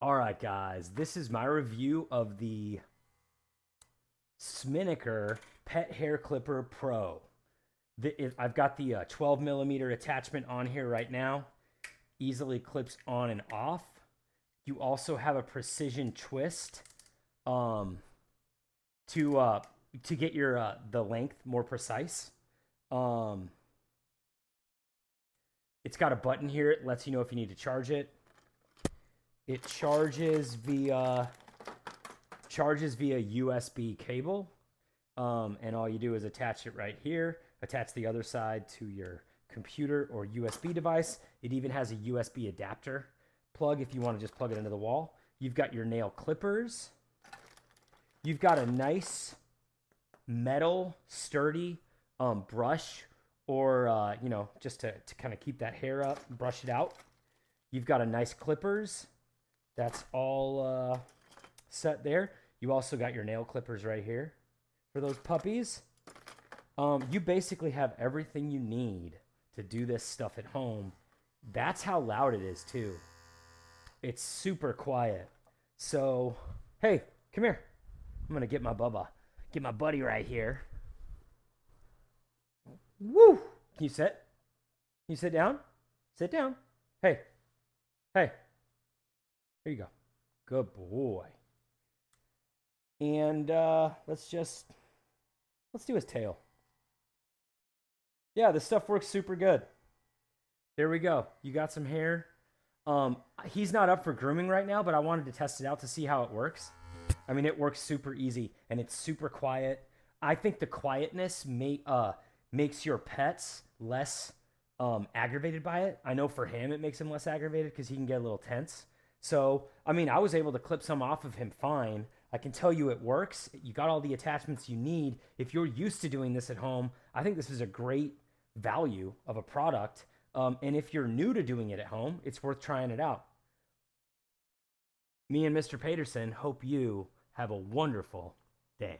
All right, guys, this is my review of the Sminiker Pet Hair Clipper Pro. I've got the 12 millimeter attachment on here right now. Easily clips on and off. You also have a precision twist to get your the length more precise. It's got a button here. It lets you know if you need to charge it. It charges via USB cable, and all you do is attach it right here. Attach the other side to your computer or USB device. It even has a USB adapter plug if you want to just plug it into the wall. You've got your nail clippers. You've got a nice metal sturdy brush, or just to kind of keep that hair up, brush it out. You've got a nice clippers. That's all set there. You also got your nail clippers right here for those puppies. You basically have everything you need to do this stuff at home. That's how loud it is too. It's super quiet. So, hey, come here. I'm gonna get my buddy right here. Woo! Can you sit? Can you sit down? Sit down. Hey. Hey. There you go. Good boy. And let's do his tail. Yeah, this stuff works super good. There we go. You got some hair. He's not up for grooming right now, but I wanted to test it out to see how it works. I mean, it works super easy, and it's super quiet. I think the quietness makes your pets less aggravated by it. I know for him, it makes him less aggravated because he can get a little tense. So, I mean, I was able to clip some off of him fine. I can tell you it works. You got all the attachments you need. If you're used to doing this at home, I think this is a great value of a product. And if you're new to doing it at home, it's worth trying it out. Me and Mr. Peterson hope you have a wonderful day.